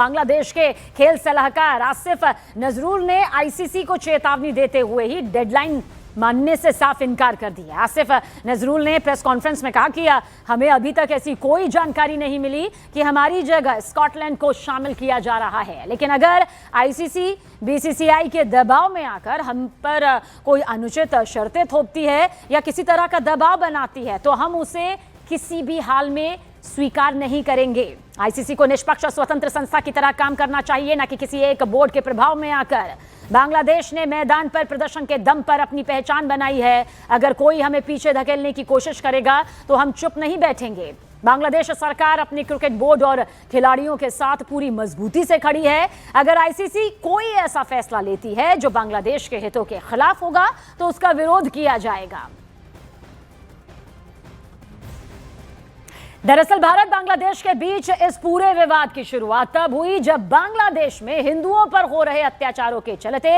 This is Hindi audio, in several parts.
बांग्लादेश के खेल सलाहकार आसिफ नजरुल ने आईसीसी को चेतावनी देते हुए ही डेडलाइन मानने से साफ इनकार कर दिया। आसिफ नजरुल ने प्रेस कॉन्फ्रेंस में कहा कि हमें अभी तक ऐसी कोई जानकारी नहीं मिली कि हमारी जगह स्कॉटलैंड को शामिल किया जा रहा है, लेकिन अगर आईसीसी बीसीसीआई के दबाव में आकर हम पर कोई अनुचित शर्तें थोपती है या किसी तरह का दबाव बनाती है तो हम उसे किसी भी हाल में स्वीकार नहीं करेंगे। आईसीसी को निष्पक्ष और स्वतंत्र संस्था की तरह काम करना चाहिए, न कि किसी एक बोर्ड के प्रभाव में आकर। बांग्लादेश ने मैदान पर प्रदर्शन के दम पर अपनी पहचान बनाई है। अगर कोई हमें पीछे धकेलने की कोशिश करेगा तो हम चुप नहीं बैठेंगे। बांग्लादेश सरकार अपने क्रिकेट बोर्ड और खिलाड़ियों के साथ पूरी मजबूती से खड़ी है। अगर आईसीसी कोई ऐसा फैसला लेती है जो बांग्लादेश के हितों के खिलाफ होगा तो उसका विरोध किया जाएगा। दरअसल भारत बांग्लादेश के बीच इस पूरे विवाद की शुरुआत तब हुई जब बांग्लादेश में हिंदुओं पर हो रहे अत्याचारों के चलते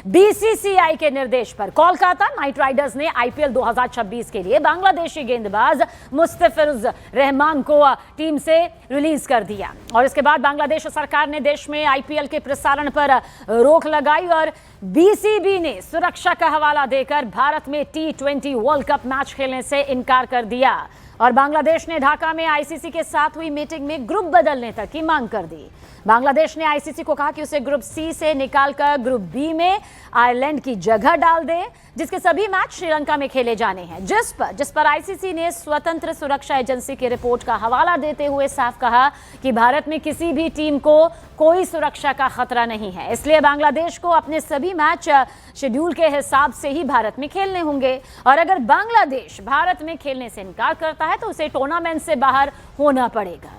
बीसीसीआई के निर्देश पर कोलकाता नाइट राइडर्स ने आईपीएल 2026 के लिए बांग्लादेशी गेंदबाज मुस्तफिजुर रहमान को टीम से रिलीज कर दिया। और इसके बाद बांग्लादेश सरकार ने देश में आईपीएल के प्रसारण पर रोक लगाई और बीसीबी ने सुरक्षा का हवाला देकर भारत में T20 वर्ल्ड कप मैच खेलने से इनकार कर दिया। और बांग्लादेश ने ढाका में आईसीसी के साथ हुई मीटिंग में ग्रुप बदलने तक की मांग कर दी। बांग्लादेश ने आईसीसी को कहा कि उसे ग्रुप सी से निकालकर ग्रुप बी में आयरलैंड की जगह डाल दे, जिसके सभी मैच श्रीलंका में खेले जाने हैं, जिस पर आईसीसी ने स्वतंत्र सुरक्षा एजेंसी की रिपोर्ट का हवाला देते हुए साफ कहा कि भारत में किसी भी टीम को कोई सुरक्षा का खतरा नहीं है, इसलिए बांग्लादेश को अपने सभी मैच शेड्यूल के हिसाब से ही भारत में खेलने होंगे। और अगर बांग्लादेश भारत में खेलने से इनकार करता है तो उसे टूर्नामेंट से बाहर होना पड़ेगा।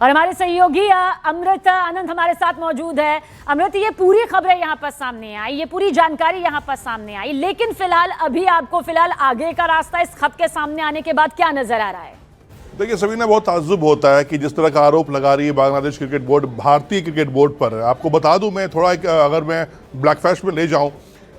और हमारे सहयोगी अमृत आनंद हमारे साथ मौजूद है। अमृत, ये पूरी खबरें यहाँ पर सामने आई, ये पूरी जानकारी यहाँ पर सामने आई, लेकिन फिलहाल आगे का रास्ता इस खत के सामने आने के बाद क्या नजर आ रहा है? देखिए सबीना, बहुत ताज्जुब होता है कि जिस तरह का आरोप लगा रही है बांग्लादेश क्रिकेट बोर्ड भारतीय क्रिकेट बोर्ड पर। आपको बता दूं, मैं थोड़ा अगर मैं ब्लैकफैश में ले जाऊं,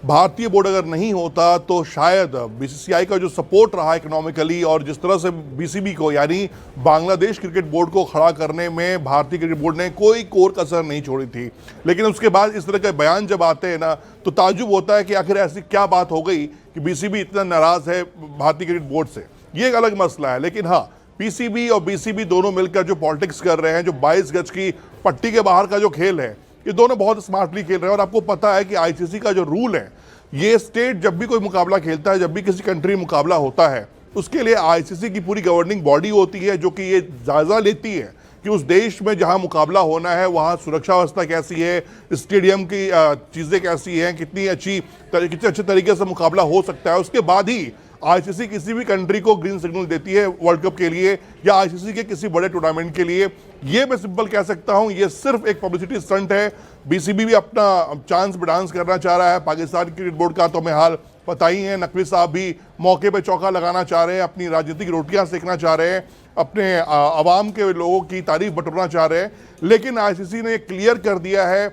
भारतीय बोर्ड अगर नहीं होता तो शायद बीसीसीआई का जो सपोर्ट रहा इकोनॉमिकली और जिस तरह से बीसीबी को यानी बांग्लादेश क्रिकेट बोर्ड को खड़ा करने में भारतीय क्रिकेट बोर्ड ने कोई कोर कसर नहीं छोड़ी थी। लेकिन उसके बाद इस तरह के बयान जब आते हैं ना तो ताज्जुब होता है कि आखिर ऐसी क्या बात हो गई कि बीसीबी इतना नाराज है भारतीय क्रिकेट बोर्ड से। ये एक अलग मसला है, लेकिन हाँ, पीसीबी और बीसीबी दोनों मिलकर जो पॉलिटिक्स कर रहे हैं, जो 22 गज की पट्टी के बाहर का जो खेल है, ये दोनों बहुत स्मार्टली खेल रहे हैं। और आपको पता है कि आईसीसी का जो रूल है, ये स्टेट जब भी कोई मुकाबला खेलता है, जब भी किसी कंट्री में मुकाबला होता है, उसके लिए आईसीसी की पूरी गवर्निंग बॉडी होती है जो कि ये जायजा लेती है कि उस देश में जहां मुकाबला होना है वहां सुरक्षा व्यवस्था कैसी है, स्टेडियम की चीज़ें कैसी हैं, कितने अच्छे तरीके से मुकाबला हो सकता है। उसके बाद ही आईसीसी किसी भी कंट्री को ग्रीन सिग्नल देती है वर्ल्ड कप के लिए या आईसीसी के किसी बड़े टूर्नामेंट के लिए। ये मैं सिंपल कह सकता हूं, ये सिर्फ एक पब्लिसिटी स्टंट है। बीसीबी भी अपना चांस बिडांस करना चाह रहा है। पाकिस्तान क्रिकेट बोर्ड का तो हमें हाल पता ही है, नकवी साहब भी मौके पे चौका लगाना चाह रहे हैं, अपनी राजनीतिक रोटियां सेकना चाह रहे हैं, अपने आवाम के लोगों की तारीफ बटोरना चाह रहे हैं। लेकिन आईसीसी ने क्लियर कर दिया है,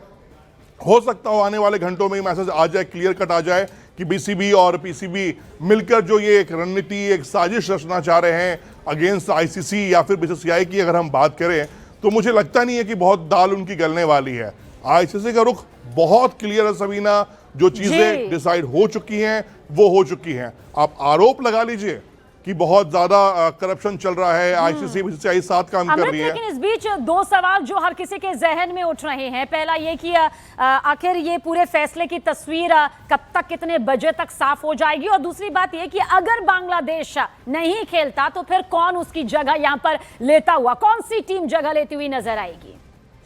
हो सकता हो आने वाले घंटों में मैसेज आ जाए, क्लियर कट आ जाए कि बीसीबी और पीसीबी मिलकर जो ये एक रणनीति, एक साजिश रचना चाह रहे हैं अगेंस्ट आईसीसी या फिर बीसीसीआई की अगर हम बात करें तो मुझे लगता नहीं है कि बहुत दाल उनकी गलने वाली है। आईसीसी का रुख बहुत क्लियर है सबीना, जो चीजें डिसाइड हो चुकी हैं वो हो चुकी हैं। आप आरोप लगा लीजिए कि बहुत ज्यादा करप्शन चल रहा है, आईसीसी बीसीसीआई साथ काम कर रही है। लेकिन इस बीच दो सवाल जो हर किसी के जहन में उठ रहे हैं, पहला ये कि आखिर ये पूरे फैसले की तस्वीर कब तक, कितने बजे तक साफ हो जाएगी, और दूसरी बात ये कि अगर बांग्लादेश नहीं खेलता तो फिर कौन उसकी जगह यहाँ पर लेता हुआ, कौन सी टीम जगह लेती हुई नजर आएगी?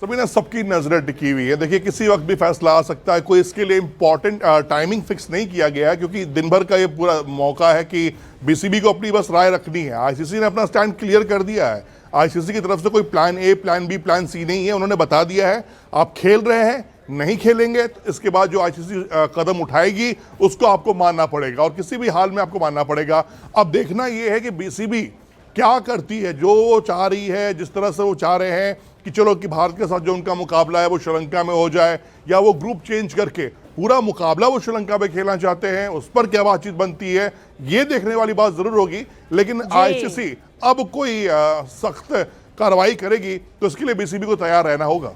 सभी ने सबकी नजरें टिकी हुई है। देखिए किसी वक्त भी फैसला आ सकता है, कोई इसके लिए इंपॉर्टेंट टाइमिंग फिक्स नहीं किया गया है, क्योंकि दिन भर का ये पूरा मौका है कि बीसीबी को अपनी बस राय रखनी है। आईसीसी ने अपना स्टैंड क्लियर कर दिया है। आईसीसी की तरफ से कोई plan A, plan B, plan C नहीं है। उन्होंने बता दिया है आप खेल रहे हैं, नहीं खेलेंगे तो इसके बाद जो आईसीसी कदम उठाएगी उसको आपको मानना पड़ेगा और किसी भी हाल में आपको मानना पड़ेगा। अब देखना यह है कि बीसीबी क्या करती है, जो वो चाह रही है, जिस तरह से वो चाह रहे हैं कि चलो कि भारत के साथ जो उनका मुकाबला है वो श्रीलंका में हो जाए, या वो ग्रुप चेंज करके पूरा मुकाबला वो श्रीलंका में खेलना चाहते हैं, उस पर क्या बातचीत बनती है, ये देखने वाली बात जरूर होगी। लेकिन आईसीसी अब कोई सख्त कार्रवाई करेगी तो इसके लिए बीसीबी को तैयार रहना होगा।